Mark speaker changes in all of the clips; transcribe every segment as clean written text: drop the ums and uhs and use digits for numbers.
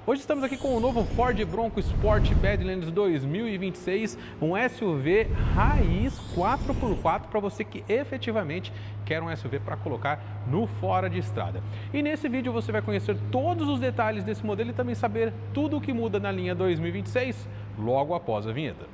Speaker 1: Hoje estamos aqui com o novo Ford Bronco Sport Badlands 2026, um SUV raiz 4x4 para você que efetivamente quer um SUV para colocar no fora de estrada. E nesse vídeo você vai conhecer todos os detalhes desse modelo e também saber tudo o que muda na linha 2026 logo após a vinheta.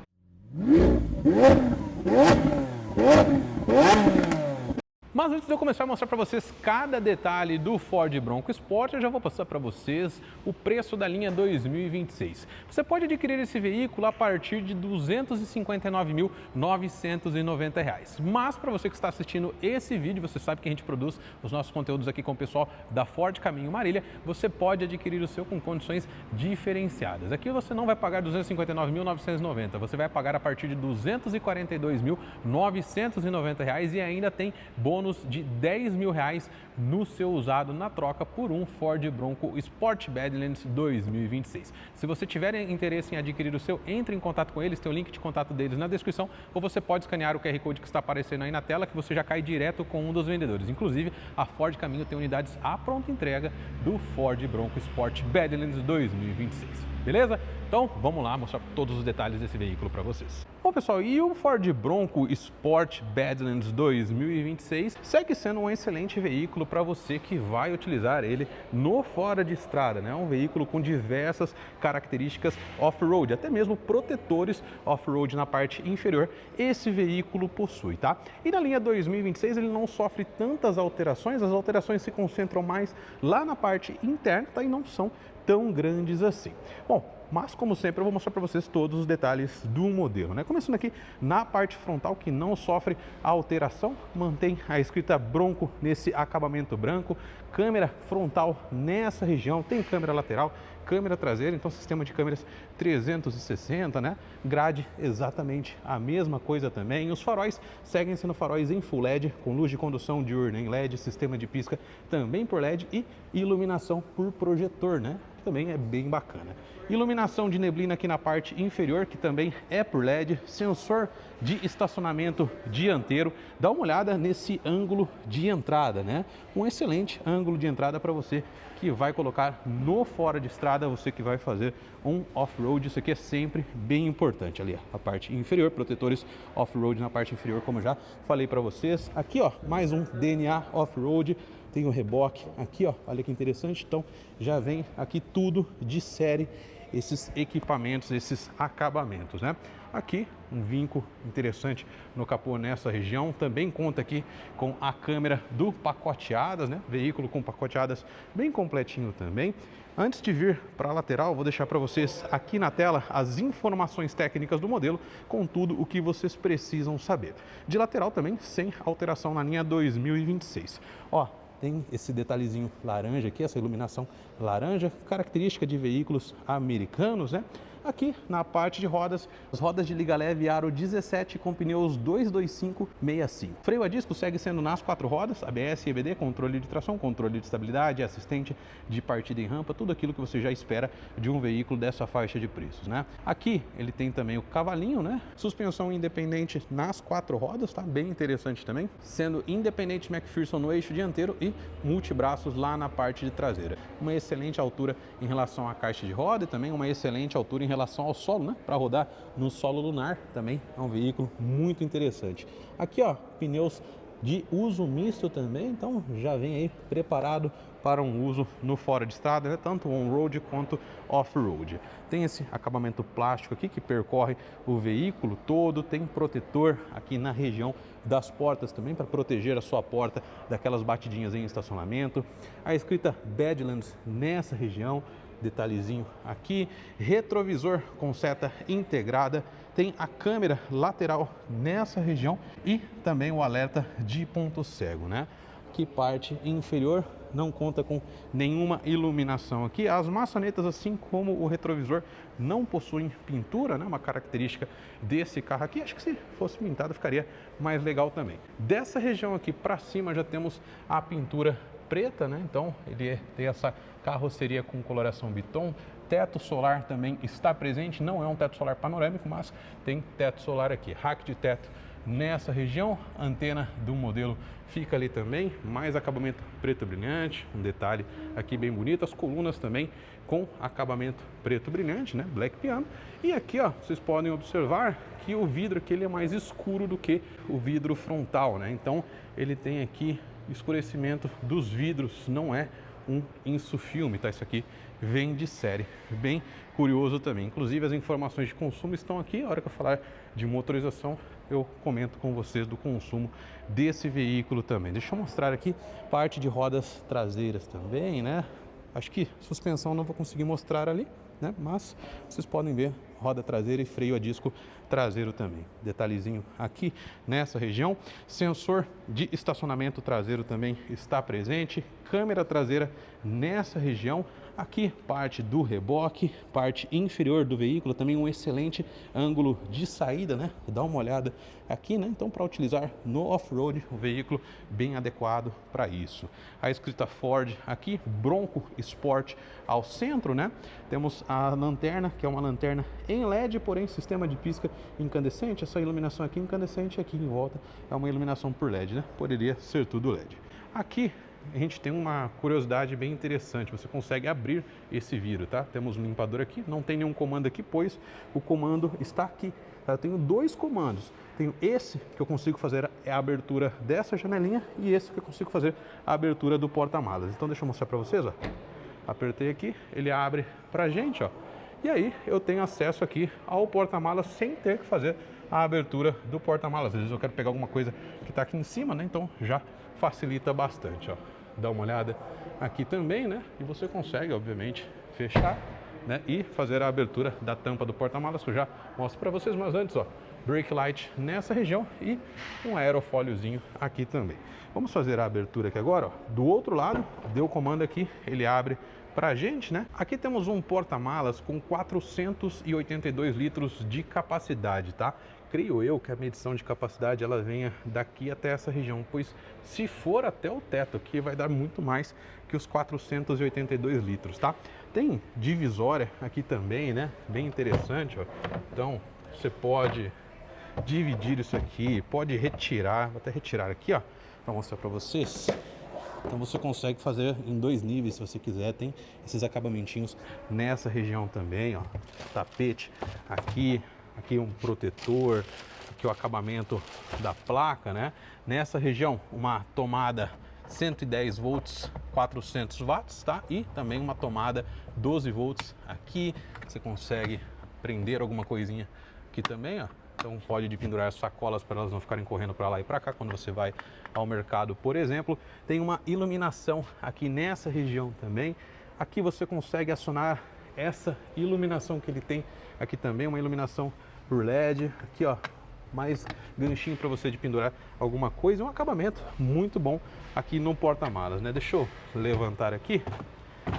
Speaker 1: Mas antes de eu começar a mostrar para vocês cada detalhe do Ford Bronco Sport, eu já vou passar para vocês o preço da linha 2026. Você pode adquirir esse veículo a partir de R$ 259.990. Mas para você que está assistindo esse vídeo, você sabe que a gente produz os nossos conteúdos aqui com o pessoal da Ford Caminho Marília, você pode adquirir o seu com condições diferenciadas. Aqui você não vai pagar R$ 259.990, você vai pagar a partir de R$ 242.990 e ainda tem bônus de R$ 10.000 no seu usado na troca por um Ford Bronco Sport Badlands 2026. Se você tiver interesse em adquirir o seu, entre em contato com eles, tem o link de contato deles na descrição, ou você pode escanear o QR Code que está aparecendo aí na tela, que você já cai direto com um dos vendedores. Inclusive, a Ford Caminho tem unidades à pronta entrega do Ford Bronco Sport Badlands 2026. Beleza? Então, vamos lá mostrar todos os detalhes desse veículo para vocês. Bom, pessoal, e o Ford Bronco Sport Badlands 2026 segue sendo um excelente veículo para você que vai utilizar ele no fora de estrada, né? Um veículo com diversas características off-road, até mesmo protetores off-road na parte inferior, esse veículo possui, tá? E na linha 2026 ele não sofre tantas alterações, as alterações se concentram mais lá na parte interna, tá? E não são tão grandes assim. Bom, mas como sempre eu vou mostrar para vocês todos os detalhes do modelo, né? Começando aqui na parte frontal, que não sofre alteração, mantém a escrita Bronco nesse acabamento branco, câmera frontal nessa região, tem câmera lateral, câmera traseira, então sistema de câmeras 360, né? Grade exatamente a mesma coisa também. Os faróis seguem sendo faróis em Full LED, com luz de condução diurna em LED, sistema de pisca também por LED e iluminação por projetor, né? Também é bem bacana. Iluminação de neblina aqui na parte inferior, que também é por LED, sensor de estacionamento dianteiro. Dá uma olhada nesse ângulo de entrada, né? Um excelente ângulo de entrada para você que vai colocar no fora de estrada, você que vai fazer um off-road. Isso aqui é sempre bem importante. Ali, ó, a parte inferior, protetores off-road na parte inferior, como já falei para vocês. Aqui, ó, mais um DNA off-road. Tem o reboque aqui, ó, olha que interessante. Então já vem aqui tudo de série, esses equipamentos, esses acabamentos, né? Aqui um vinco interessante no capô nessa região, também conta aqui com a câmera do pacoteadas, né? Veículo com pacoteadas bem completinho também. Antes de vir para a lateral, vou deixar para vocês aqui na tela as informações técnicas do modelo, com tudo o que vocês precisam saber. De lateral também, sem alteração na linha 2026. Ó, tem esse detalhezinho laranja aqui, essa iluminação laranja, característica de veículos americanos, né? Aqui na parte de rodas, as rodas de liga leve aro 17 com pneus 225/65. Freio a disco segue sendo nas 4 rodas, ABS, EBD, controle de tração, controle de estabilidade, assistente de partida em rampa, tudo aquilo que você já espera de um veículo dessa faixa de preços, né? Aqui ele tem também o cavalinho, né? Suspensão independente nas 4 rodas, tá? Bem interessante também, sendo independente McPherson no eixo dianteiro e multibraços lá na parte de traseira. Uma excelente altura em relação à caixa de roda e também uma excelente altura em relação ao solo, né? Para rodar no solo lunar também é um veículo muito interessante. Aqui, ó, pneus de uso misto também, então já vem aí preparado para um uso no fora de estrada, né? Tanto on-road quanto off-road. Tem esse acabamento plástico aqui que percorre o veículo todo, tem protetor aqui na região das portas também para proteger a sua porta daquelas batidinhas em estacionamento. A escrita Badlands nessa região, detalhezinho aqui, retrovisor com seta integrada, tem a câmera lateral nessa região e também o alerta de ponto cego, né? Que parte inferior não conta com nenhuma iluminação aqui. As maçanetas, assim como o retrovisor, não possuem pintura, né? Uma característica desse carro aqui. Acho que se fosse pintado ficaria mais legal também. Dessa região aqui para cima já temos a pintura preta, né? Então ele tem essa carroceria com coloração Biton. Teto solar também está presente, não é um teto solar panorâmico, mas tem teto solar aqui. Rack de teto nessa região. A antena do modelo fica ali também, mais acabamento preto brilhante, um detalhe aqui bem bonito. As colunas também com acabamento preto brilhante, né? Black piano. E aqui, ó, vocês podem observar que o vidro aqui ele é mais escuro do que o vidro frontal, né? Então ele tem aqui escurecimento dos vidros, não é um insufilme, tá? Isso aqui vem de série, bem curioso também. Inclusive as informações de consumo estão aqui. A hora que eu falar de motorização, eu comento com vocês do consumo desse veículo também. Deixa eu mostrar aqui parte de rodas traseiras também, né? Acho que suspensão não vou conseguir mostrar ali, né? Mas vocês podem ver roda traseira e freio a disco traseiro também. Detalhezinho aqui nessa região. Sensor de estacionamento traseiro também está presente. Câmera traseira nessa região. Aqui parte do reboque, parte inferior do veículo, também um excelente ângulo de saída, né? Dá uma olhada aqui, né? Então, para utilizar no off-road, o veículo bem adequado para isso. A escrita Ford aqui, Bronco Sport ao centro, né? Temos a lanterna, que é uma lanterna em LED, porém sistema de pisca incandescente. Essa iluminação aqui incandescente, aqui em volta é uma iluminação por LED, né? Poderia ser tudo LED. Aqui a gente tem uma curiosidade bem interessante, você consegue abrir esse vidro, tá? Temos um limpador aqui, não tem nenhum comando aqui, pois o comando está aqui. Eu tenho dois comandos, tenho esse que eu consigo fazer a abertura dessa janelinha e esse que eu consigo fazer a abertura do porta-malas. Então deixa eu mostrar para vocês, ó. Apertei aqui, ele abre pra gente, ó. E aí eu tenho acesso aqui ao porta-malas sem ter que fazer a abertura do porta-malas. Às vezes eu quero pegar alguma coisa que está aqui em cima, né? Então já facilita bastante, ó. Dá uma olhada aqui também, né? E você consegue, obviamente, fechar, né? E fazer a abertura da tampa do porta-malas, que eu já mostro para vocês. Mas antes, ó, brake light nessa região e um aerofóliozinho aqui também. Vamos fazer a abertura aqui agora, ó. Do outro lado, deu o comando aqui, ele abre pra gente, né? Aqui temos um porta-malas com 482 litros de capacidade, tá? Creio eu que a medição de capacidade ela venha daqui até essa região, pois se for até o teto aqui vai dar muito mais que os 482 litros, tá? Tem divisória aqui também, né? Bem interessante, ó. Então você pode dividir isso aqui, pode retirar, vou até retirar aqui, ó, para mostrar para vocês. Então você consegue fazer em dois níveis se você quiser. Tem esses acabamentinhos nessa região também, ó. Tapete aqui, aqui um protetor, aqui o acabamento da placa, né? Nessa região uma tomada 110 volts, 400 watts, tá? E também uma tomada 12 volts aqui. Você consegue prender alguma coisinha aqui também, ó. Então pode pendurar as sacolas para elas não ficarem correndo para lá e para cá quando você vai ao mercado, por exemplo. Tem uma iluminação aqui nessa região também. Aqui você consegue acionar essa iluminação que ele tem aqui também, uma iluminação por LED. Aqui, ó, mais ganchinho para você de pendurar alguma coisa. Um acabamento muito bom aqui no porta-malas, né? Deixa eu levantar aqui.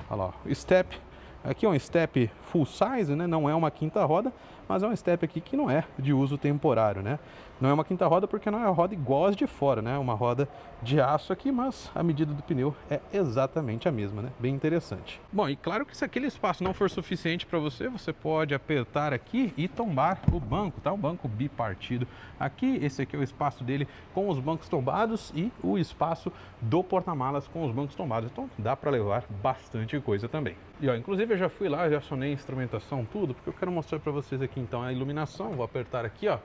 Speaker 1: Olha lá, o step. Aqui é um step full size, né? Não é uma quinta roda, mas é um step aqui que não é de uso temporário, né? Não é uma quinta roda porque não é uma roda igual as de fora, né? É uma roda de aço aqui, mas a medida do pneu é exatamente a mesma, né? Bem interessante. Bom, e claro que se aquele espaço não for suficiente para você, você pode apertar aqui e tombar o banco, tá? O banco bipartido. Aqui, esse aqui é o espaço dele com os bancos tombados e o espaço do porta-malas com os bancos tombados. Então dá para levar bastante coisa também. E ó, inclusive eu já fui lá, já acionei a instrumentação, tudo, porque eu quero mostrar para vocês aqui então a iluminação. Vou apertar aqui, ó.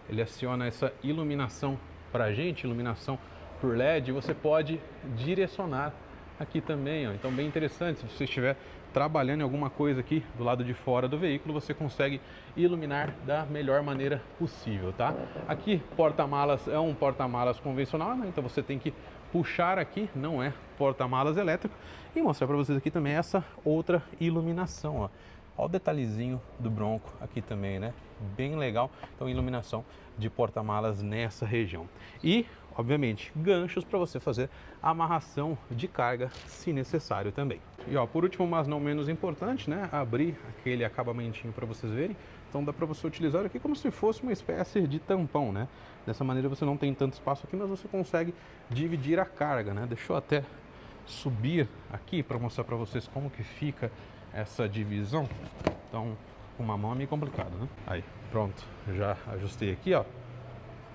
Speaker 1: Ele aciona essa iluminação pra gente, iluminação por LED. Você pode direcionar aqui também, ó. Então bem interessante, se você estiver trabalhando em alguma coisa aqui do lado de fora do veículo, você consegue iluminar da melhor maneira possível, tá? Aqui, porta-malas é um porta-malas convencional, né? Então você tem que puxar aqui, não é porta-malas elétrico. E mostrar para vocês aqui também essa outra iluminação, ó. Olha o detalhezinho do Bronco aqui também, né? Bem legal. Então, iluminação de porta-malas nessa região. E, obviamente, ganchos para você fazer a amarração de carga, se necessário também. E, ó, por último, mas não menos importante, né? Abrir aquele acabamentinho para vocês verem. Então, dá para você utilizar aqui como se fosse uma espécie de tampão, né? Dessa maneira, você não tem tanto espaço aqui, mas você consegue dividir a carga, né? Deixa eu até subir aqui para mostrar para vocês como que fica essa divisão. Então, com uma mão é meio complicado, né? Aí, pronto, já ajustei aqui, ó.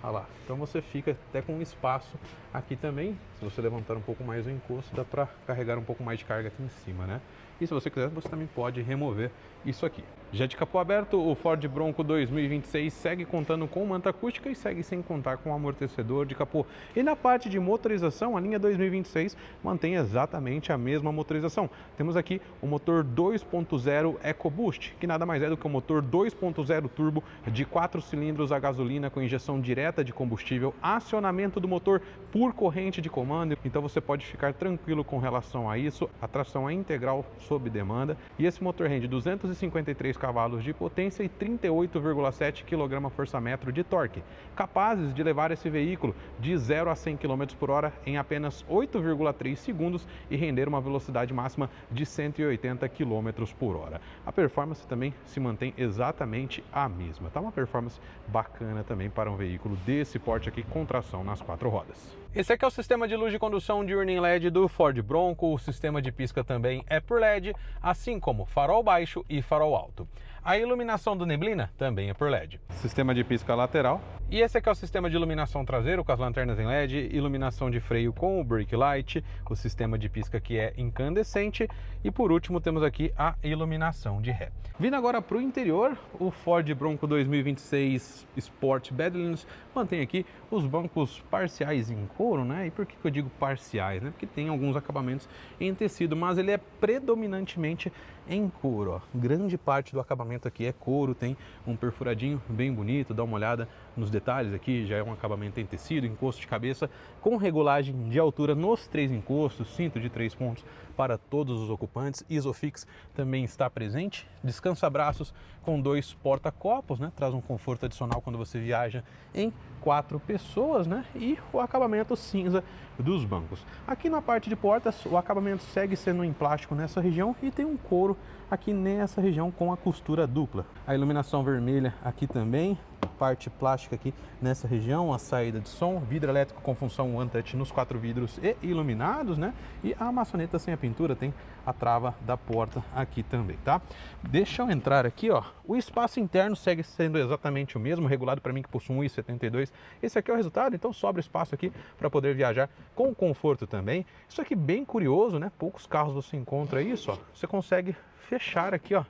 Speaker 1: Olha lá, então você fica até com um espaço aqui também. Se você levantar um pouco mais o encosto, dá para carregar um pouco mais de carga aqui em cima, né? E se você quiser, você também pode remover isso aqui. Já de capô aberto, o Ford Bronco 2026 segue contando com manta acústica e segue sem contar com amortecedor de capô. E na parte de motorização, a linha 2026 mantém exatamente a mesma motorização. Temos aqui o motor 2.0 EcoBoost, que nada mais é do que o motor 2.0 turbo de 4 cilindros a gasolina com injeção direta de combustível, acionamento do motor por corrente de comando. Então você pode ficar tranquilo com relação a isso. A tração é integral sob demanda e esse motor rende 253 cavalos de potência e 38,7 kgfm de torque, capazes de levar esse veículo de 0 a 100 km por hora em apenas 8,3 segundos e render uma velocidade máxima de 180 km por hora. A performance também se mantém exatamente a mesma, tá? Uma performance bacana também para um veículo desse porte aqui com tração nas 4 rodas. Esse aqui é o sistema de luz de condução diurna em LED do Ford Bronco. O sistema de pisca também é por LED, assim como farol baixo e farol alto. A iluminação do neblina também é por LED. Sistema de pisca lateral. E esse aqui é o sistema de iluminação traseiro com as lanternas em LED, iluminação de freio com o brake light, o sistema de pisca que é incandescente e por último temos aqui a iluminação de ré. Vindo agora para o interior, o Ford Bronco 2026 Sport Badlands mantém aqui os bancos parciais em couro, né? E por que eu digo parciais, né? Porque tem alguns acabamentos em tecido, mas ele é predominantemente em couro, ó. Grande parte do acabamento aqui é couro, tem um perfuradinho bem bonito, dá uma olhada nos detalhes aqui, já é um acabamento em tecido, encosto de cabeça com regulagem de altura nos 3 encostos, cinto de 3 pontos para todos os ocupantes, Isofix também está presente, descansa-braços com 2 porta-copos, né? Traz um conforto adicional quando você viaja em 4 pessoas, né? E o acabamento cinza dos bancos. Aqui na parte de portas, o acabamento segue sendo em plástico nessa região e tem um couro aqui nessa região com a costura dupla. A iluminação vermelha aqui também, parte plástica aqui nessa região, a saída de som, vidro elétrico com função One Touch nos 4 vidros e iluminados, né? E a maçaneta sem a pintura, tem a trava da porta aqui também, tá? Deixa eu entrar aqui, ó. O espaço interno segue sendo exatamente o mesmo, regulado para mim que possui 1,72. Esse aqui é o resultado, então sobra espaço aqui para poder viajar com conforto também. Isso aqui bem curioso, né? Poucos carros você encontra isso, ó. Você consegue fechar aqui, ó,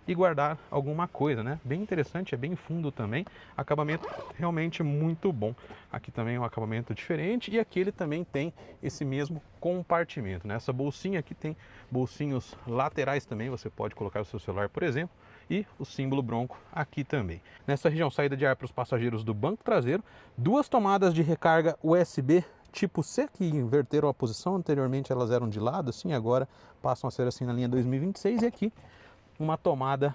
Speaker 1: e guardar alguma coisa, né? Bem interessante, é bem fundo também, acabamento realmente muito bom. Aqui também é um acabamento diferente e aqui ele também tem esse mesmo compartimento, né? Essa bolsinha aqui tem bolsinhos laterais também, você pode colocar o seu celular, por exemplo, e o símbolo Bronco aqui também. Nessa região, saída de ar para os passageiros do banco traseiro, 2 tomadas de recarga USB tipo C, que inverteram a posição, anteriormente elas eram de lado, assim, agora passam a ser assim na linha 2026, e aqui uma tomada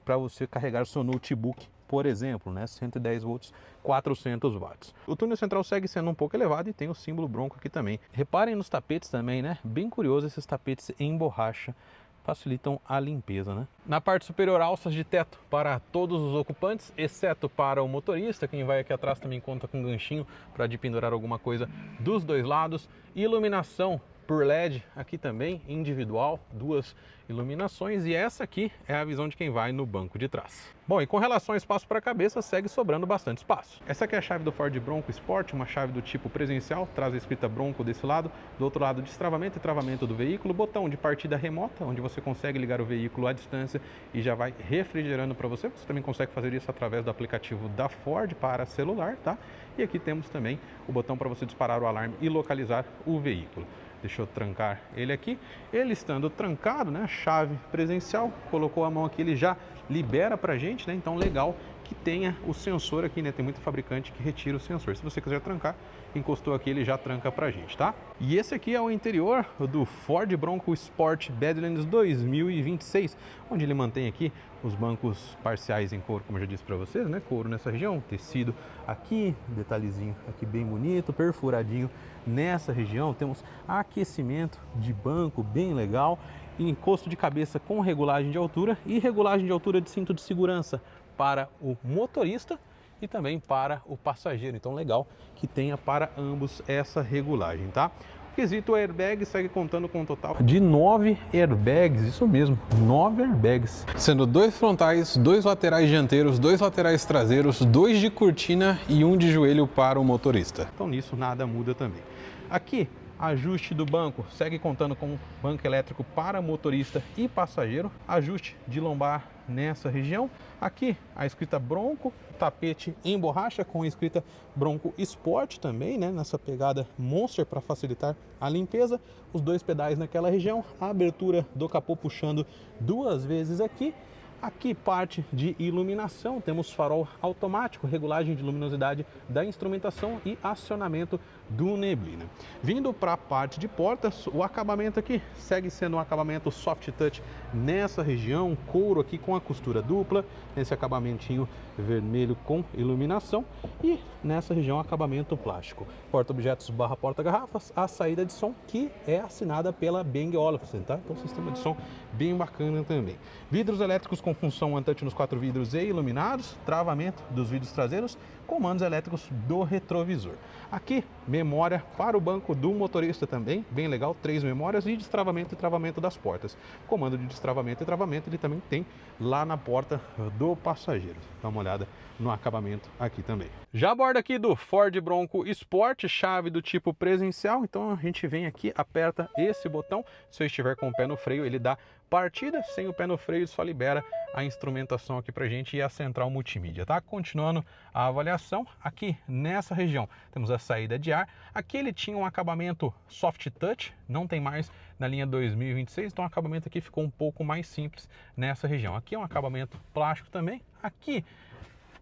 Speaker 1: para você carregar seu notebook, por exemplo, né? 110 volts, 400 watts. O túnel central segue sendo um pouco elevado e tem o símbolo Bronco aqui também. Reparem nos tapetes também, né? Bem curioso, esses tapetes em borracha facilitam a limpeza, né? Na parte superior, alças de teto para todos os ocupantes, exceto para o motorista. Quem vai aqui atrás também conta com um ganchinho para de pendurar alguma coisa dos 2 lados. Iluminação por LED aqui também, individual, 2 iluminações, e essa aqui é a visão de quem vai no banco de trás. Bom, e com relação ao espaço para a cabeça, segue sobrando bastante espaço. Essa aqui é a chave do Ford Bronco Sport, uma chave do tipo presencial, traz a escrita Bronco desse lado, do outro lado destravamento e travamento do veículo, botão de partida remota, onde você consegue ligar o veículo à distância e já vai refrigerando para você. Você também consegue fazer isso através do aplicativo da Ford para celular, tá? E aqui temos também o botão para você disparar o alarme e localizar o veículo. Deixa eu trancar ele aqui. Ele estando trancado, né? Chave presencial, colocou a mão aqui, ele já libera pra gente, né? Então legal que tenha o sensor aqui, né? Tem muito fabricante que retira o sensor. Se você quiser trancar, encostou aqui, ele já tranca pra gente, tá? E esse aqui é o interior do Ford Bronco Sport Badlands 2026, onde ele mantém aqui os bancos parciais em couro, como eu já disse para vocês, né? Couro nessa região, tecido aqui, detalhezinho aqui bem bonito, perfuradinho nessa região. Temos aquecimento de banco bem legal, encosto de cabeça com regulagem de altura e regulagem de altura de cinto de segurança para o motorista e também para o passageiro. Então legal que tenha para ambos essa regulagem, tá? Quesito airbag segue contando com um total de 9 airbags, isso mesmo, 9 airbags. Sendo 2 frontais, 2 laterais dianteiros, 2 laterais traseiros, 2 de cortina e 1 de joelho para o motorista. Então nisso nada muda também. Aqui, ajuste do banco, segue contando com banco elétrico para motorista e passageiro. Ajuste de lombar nessa região. Aqui a escrita Bronco, tapete em borracha com a escrita Bronco Sport também, né? Nessa pegada Monster para facilitar a limpeza. Os 2 pedais naquela região, a abertura do capô puxando 2 vezes aqui. Aqui parte de iluminação, temos farol automático, regulagem de luminosidade da instrumentação e acionamento do neblina. Vindo para a parte de portas, o acabamento aqui segue sendo um acabamento soft touch nessa região, couro aqui com a costura dupla, esse acabamentinho vermelho com iluminação e nessa região acabamento plástico. Porta-objetos barra porta-garrafas, a saída de som que é assinada pela Bang & Olufsen, tá? Então sistema de som bem bacana também. Vidros elétricos com função one-touch nos 4 vidros e iluminados, travamento dos vidros traseiros, comandos elétricos do retrovisor. Aqui, memória para o banco do motorista também, bem legal, 3 memórias e destravamento e travamento das portas. Comando de destravamento e travamento ele também tem lá na porta do passageiro. Dá uma olhada no acabamento aqui também. Já a borda aqui do Ford Bronco Sport, chave do tipo presencial, então a gente vem aqui, aperta esse botão, se eu estiver com o pé no freio ele dá partida, sem o pé no freio só libera a instrumentação aqui pra gente e a central multimídia, tá? Continuando a avaliação, aqui nessa região temos a saída de ar, aqui ele tinha um acabamento soft touch, não tem mais na linha 2026, então o acabamento aqui ficou um pouco mais simples nessa região. Aqui é um acabamento plástico também, aqui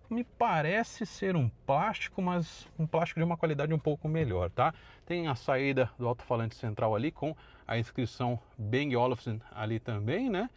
Speaker 1: me parece ser um plástico, mas um plástico de uma qualidade um pouco melhor, tá? Tem a saída do alto-falante central ali com a inscrição Bang & Olufsen ali também, né?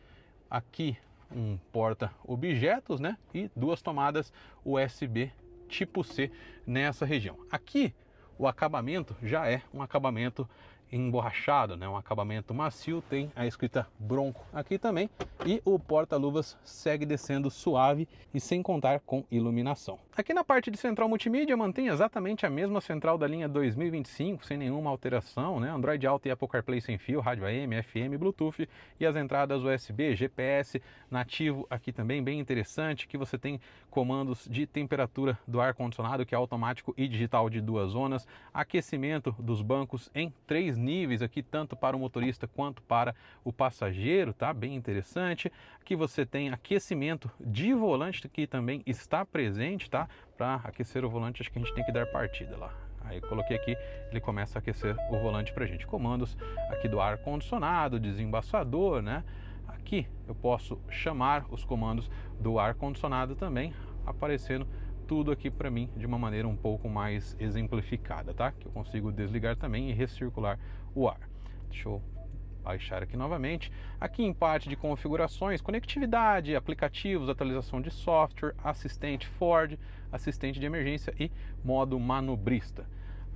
Speaker 1: Aqui um porta-objetos, né? E 2 tomadas USB tipo C nessa região. Aqui o acabamento já é um acabamento emborrachado, né? Um acabamento macio, tem a escrita Bronco aqui também e o porta-luvas segue descendo suave e sem contar com iluminação. Aqui na parte de central multimídia mantém exatamente a mesma central da linha 2025, sem nenhuma alteração, né? Android Auto e Apple CarPlay sem fio, rádio AM, FM, Bluetooth e as entradas USB, GPS nativo aqui também, bem interessante, que você tem comandos de temperatura do ar-condicionado, que é automático e digital de 2 zonas, aquecimento dos bancos em 3 níveis aqui, tanto para o motorista quanto para o passageiro, tá? Bem interessante. Aqui você tem aquecimento de volante, que também está presente, tá? Para aquecer o volante, acho que a gente tem que dar partida lá. Aí coloquei aqui, ele começa a aquecer o volante pra gente. Comandos aqui do ar-condicionado, desembaçador, né? Aqui eu posso chamar os comandos do ar-condicionado também, aparecendo tudo aqui para mim de uma maneira um pouco mais exemplificada, tá? Que eu consigo desligar também e recircular o ar. Deixa eu baixar aqui novamente. Aqui em parte de configurações, conectividade, aplicativos, atualização de software, assistente Ford, assistente de emergência e modo manobrista.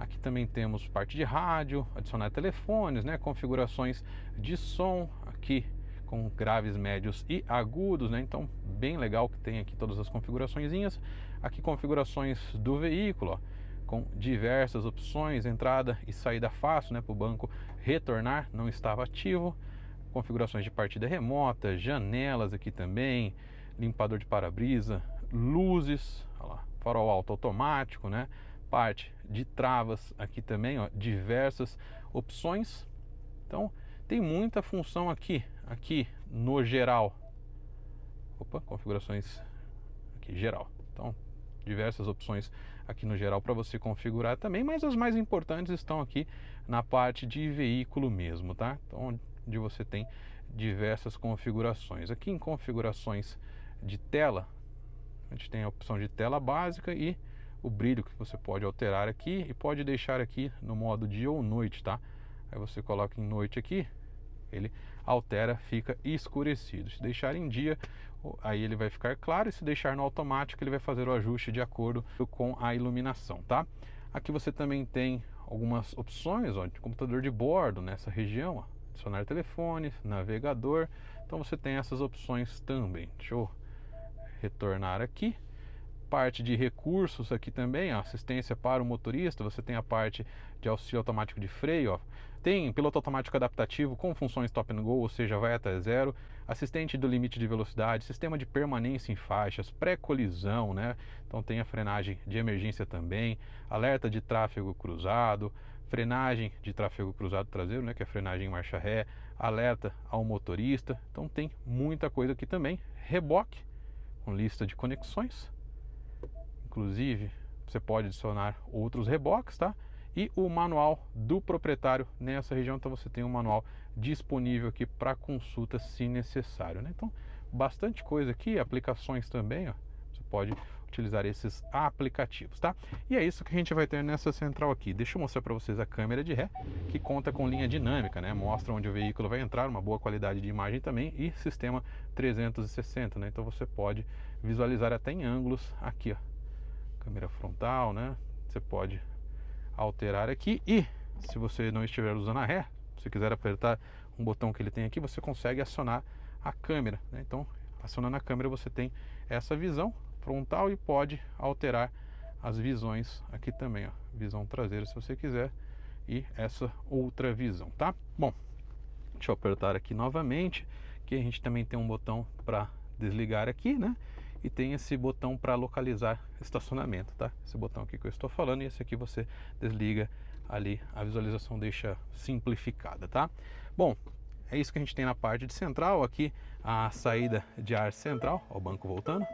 Speaker 1: Aqui também temos parte de rádio, adicionar telefones, né? Configurações de som, aqui com graves, médios e agudos, né? Então, bem legal que tem aqui todas as configuraçõezinhas. Aqui configurações do veículo, ó, com diversas opções, entrada e saída fácil, né? Para o banco retornar, não estava ativo. Configurações de partida remota, janelas aqui também, limpador de para-brisa, luzes, olha lá, farol alto automático, né? Parte de travas aqui também, ó, diversas opções. Então, tem muita função aqui no geral. Opa, configurações aqui geral. Então, diversas opções aqui no geral para você configurar também, mas as mais importantes estão aqui na parte de veículo mesmo, tá? Então, onde você tem diversas configurações. Aqui em configurações de tela, a gente tem a opção de tela básica e o brilho que você pode alterar aqui e pode deixar aqui no modo dia ou noite, tá? Aí você coloca em noite aqui, ele altera, fica escurecido. Se deixar em dia, aí ele vai ficar claro, e se deixar no automático, ele vai fazer o ajuste de acordo com a iluminação, tá? Aqui você também tem algumas opções, ó, de computador de bordo nessa região, ó, adicionar telefone, navegador. Então você tem essas opções também. Deixa eu retornar aqui. Parte de recursos aqui também, ó, assistência para o motorista, você tem a parte de auxílio automático de freio, ó, Tem piloto automático adaptativo com funções stop and go, ou seja, vai até zero, assistente do limite de velocidade, sistema de permanência em faixas, pré-colisão, né? Então tem a frenagem de emergência também, alerta de tráfego cruzado, frenagem de tráfego cruzado traseiro, né, que é frenagem em marcha ré, alerta ao motorista. Então tem muita coisa aqui também. Reboque com lista de conexões, inclusive você pode adicionar outros reboques, tá? E o manual do proprietário nessa região, então você tem um manual disponível aqui para consulta se necessário, né? Então bastante coisa aqui, aplicações também, ó. Você pode utilizar esses aplicativos, tá? E é isso que a gente vai ter nessa central aqui. Deixa eu mostrar para vocês a câmera de ré, que conta com linha dinâmica, né? Mostra onde o veículo vai entrar, uma boa qualidade de imagem também, e sistema 360, né? Então você pode visualizar até em ângulos aqui, ó. Câmera frontal, né? Você pode alterar aqui, e se você não estiver usando a ré, se quiser apertar um botão que ele tem aqui, você consegue acionar a câmera, né? Então, acionando a câmera, você tem essa visão frontal e pode alterar as visões aqui também, ó. Visão traseira se você quiser, e essa outra visão, tá? Bom, deixa eu apertar aqui novamente, que a gente também tem um botão para desligar aqui, né? E tem esse botão para localizar estacionamento, tá? Esse botão aqui que eu estou falando, e esse aqui você desliga ali, a visualização deixa simplificada, tá? Bom, é isso que a gente tem na parte de central. Aqui a saída de ar central, ó, o banco voltando.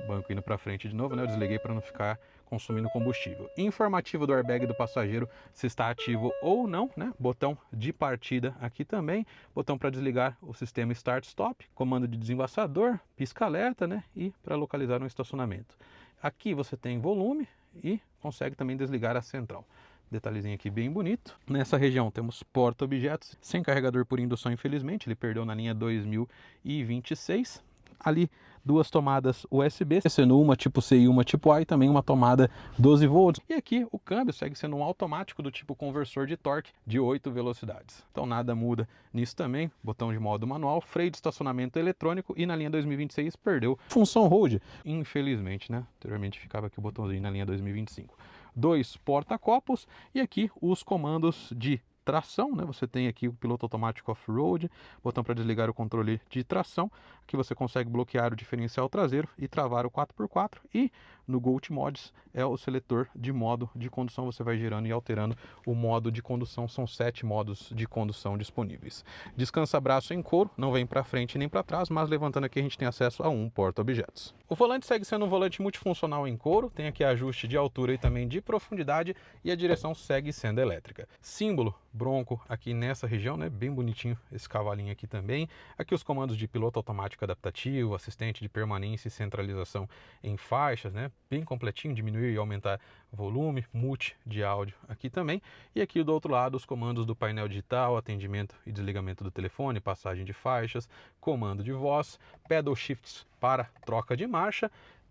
Speaker 1: Banco indo para frente de novo, né? Eu desliguei para não ficar consumindo combustível. Informativo do airbag do passageiro, se está ativo ou não, né? Botão de partida aqui também, botão para desligar o sistema Start Stop, comando de desembaçador, pisca-alerta, né? E para localizar um estacionamento. Aqui você tem volume e consegue também desligar a central. Detalhezinho aqui bem bonito. Nessa região temos porta-objetos, sem carregador por indução, infelizmente, ele perdeu na linha 2026. Ali duas tomadas USB, sendo uma tipo C e uma tipo A, e também uma tomada 12 volts. E aqui o câmbio segue sendo um automático do tipo conversor de torque de 8 velocidades. Então nada muda nisso também. Botão de modo manual, freio de estacionamento eletrônico, e na linha 2026 perdeu função hold, infelizmente, né? Anteriormente ficava aqui o botãozinho na linha 2025. Dois porta-copos, e aqui os comandos de tração, né? Você tem aqui o piloto automático off-road, botão para desligar o controle de tração. Aqui você consegue bloquear o diferencial traseiro e travar o 4x4, e no Go Mods é o seletor de modo de condução. Você vai girando e alterando o modo de condução. São 7 modos de condução disponíveis. Descansa-braço em couro, não vem para frente nem para trás, mas levantando aqui a gente tem acesso a um porta-objetos. O volante segue sendo um volante multifuncional em couro, tem aqui ajuste de altura e também de profundidade, e a direção segue sendo elétrica. Símbolo Bronco aqui nessa região, né? Bem bonitinho esse cavalinho aqui também. Aqui os comandos de piloto automático adaptativo, assistente de permanência e centralização em faixas, né? Bem completinho, diminuir e aumentar volume, multi de áudio aqui também. E aqui do outro lado os comandos do painel digital, atendimento e desligamento do telefone, passagem de faixas, comando de voz, pedal shifts para troca de marcha,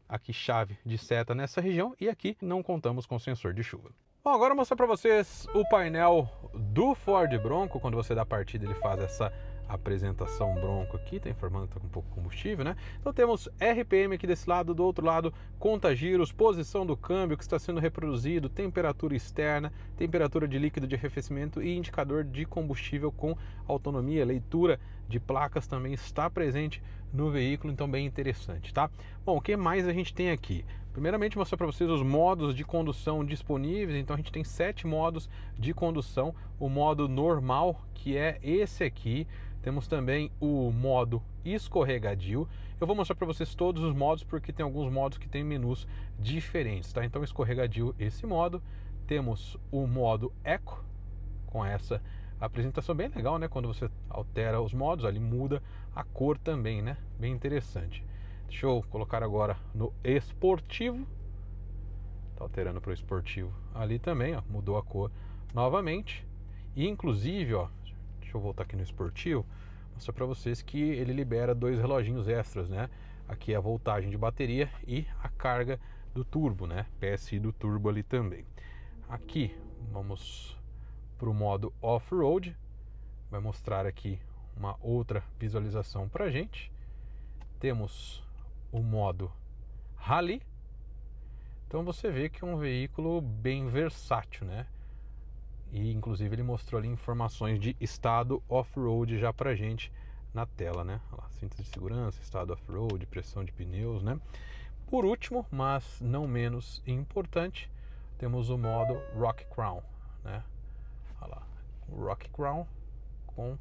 Speaker 1: aqui chave de seta nessa região, e aqui não contamos com sensor de chuva. Bom, agora eu vou mostrar para vocês o painel do Ford Bronco. Quando você dá partida, ele faz essa apresentação Bronco aqui, tá informando que tá com pouco combustível, né? Então temos RPM aqui desse lado, do outro lado conta giros, posição do câmbio que está sendo reproduzido, temperatura externa, temperatura de líquido de arrefecimento e indicador de combustível com autonomia. Leitura de placas também está presente no veículo, então bem interessante, tá? Bom, o que mais a gente tem aqui? Primeiramente, mostrar para vocês os modos de condução disponíveis. Então a gente tem 7 modos de condução. O modo normal, que é esse aqui. Temos também o modo escorregadio. Eu vou mostrar para vocês todos os modos, porque tem alguns modos que tem menus diferentes, tá? Então escorregadio, esse modo. Temos o modo Eco, com essa apresentação bem legal, né? Quando você altera os modos, ali muda a cor também, né? Bem interessante. Deixa eu colocar agora no esportivo. Tá alterando para o esportivo ali também, ó, mudou a cor novamente. E inclusive, ó, deixa eu voltar aqui no esportivo, mostrar para vocês que ele libera 2 reloginhos extras, né? Aqui é a voltagem de bateria e a carga do turbo, né? PSI do turbo ali também. Aqui vamos para o modo off-road, vai mostrar aqui uma outra visualização para gente. Temos o modo Rally. Então você vê que é um veículo bem versátil, né? E inclusive ele mostrou ali informações de estado off-road já pra gente na tela, né? Olha lá, cintos de segurança, estado off-road, pressão de pneus, né? Por último, mas não menos importante, temos o modo Rock Crown, né? Olha lá, o Rock Crown com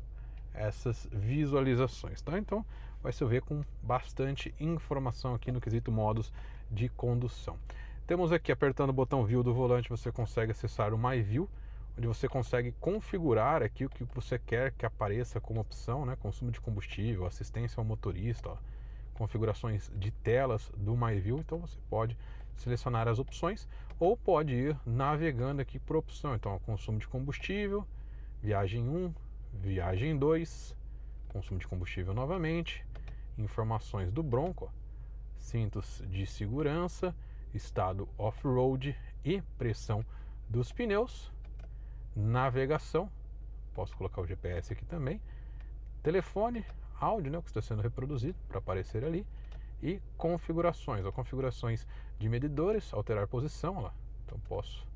Speaker 1: essas visualizações, tá? Então vai se ver com bastante informação aqui no quesito modos de condução. Temos aqui, apertando o botão View do volante, você consegue acessar o My View, onde você consegue configurar aqui o que você quer que apareça como opção, né? Consumo de combustível, assistência ao motorista, ó, configurações de telas do My View. Então você pode selecionar as opções ou pode ir navegando aqui por opção. Então, ó, consumo de combustível, viagem 1, viagem 2, consumo de combustível novamente, informações do Bronco, ó, cintos de segurança, estado off-road e pressão dos pneus, navegação, posso colocar o GPS aqui também, telefone, áudio, né, o que está sendo reproduzido para aparecer ali, e configurações, ó, configurações de medidores, alterar posição, ó lá, então posso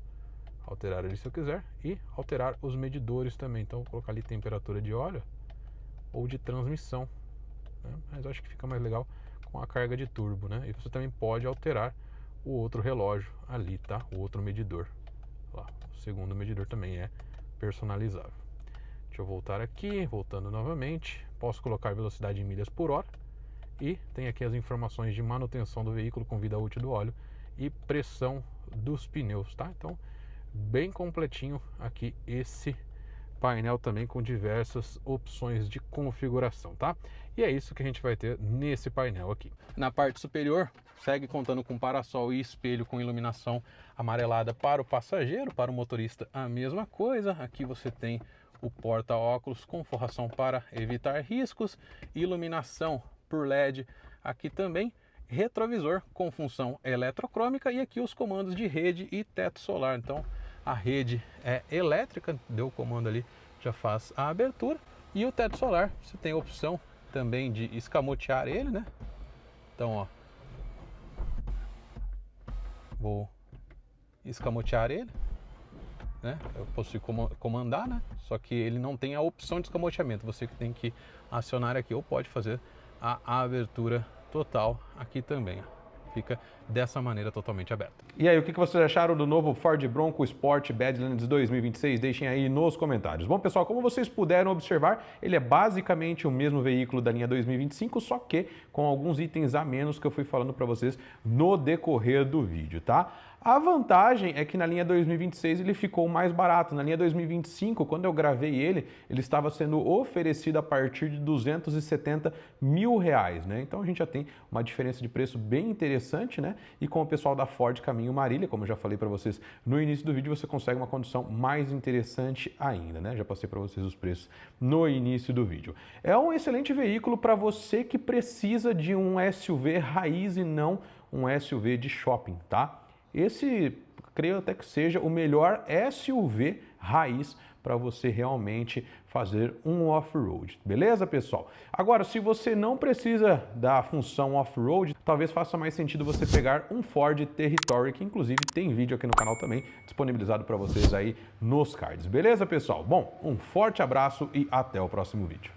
Speaker 1: alterar ali se eu quiser, e alterar os medidores também. Então vou colocar ali temperatura de óleo ou de transmissão, né? Mas eu acho que fica mais legal com a carga de turbo, né? E você também pode alterar o outro relógio ali, tá? O outro medidor. Lá, o segundo medidor também é personalizável. Deixa eu voltar aqui, voltando novamente. Posso colocar velocidade em milhas por hora. E tem aqui as informações de manutenção do veículo com vida útil do óleo e pressão dos pneus, tá? Então, bem completinho aqui esse painel também com diversas opções de configuração, tá? E é isso que a gente vai ter nesse painel aqui. Na parte superior, segue contando com parasol e espelho com iluminação amarelada para o passageiro, para o motorista a mesma coisa. Aqui você tem o porta-óculos com forração para evitar riscos, iluminação por LED aqui também, retrovisor com função eletrocrômica e aqui os comandos de rede e teto solar. Então a rede é elétrica, deu o comando ali, já faz a abertura, e o teto solar você tem a opção também de escamotear ele, né? Então, ó, vou escamotear ele, né? Eu posso comandar, né? Só que ele não tem a opção de escamoteamento, você que tem que acionar aqui, ou pode fazer a abertura total aqui também, ó. Fica dessa maneira totalmente aberta. E aí, o que vocês acharam do novo Ford Bronco Sport Badlands 2026? Deixem aí nos comentários. Bom, pessoal, como vocês puderam observar, ele é basicamente o mesmo veículo da linha 2025, só que com alguns itens a menos que eu fui falando para vocês no decorrer do vídeo, tá? A vantagem é que na linha 2026 ele ficou mais barato. Na linha 2025, quando eu gravei ele, ele estava sendo oferecido a partir de R$270 mil, né? Então a gente já tem uma diferença de preço bem interessante, né? E com o pessoal da Ford Caminho Marília, como eu já falei para vocês no início do vídeo, você consegue uma condição mais interessante ainda, né? Já passei para vocês os preços no início do vídeo. É um excelente veículo para você que precisa de um SUV raiz e não um SUV de shopping, tá? Esse, creio até que seja o melhor SUV raiz para você realmente fazer um off-road, beleza, pessoal? Agora, se você não precisa da função off-road, talvez faça mais sentido você pegar um Ford Territory, que inclusive tem vídeo aqui no canal também, disponibilizado para vocês aí nos cards, beleza, pessoal? Bom, um forte abraço e até o próximo vídeo.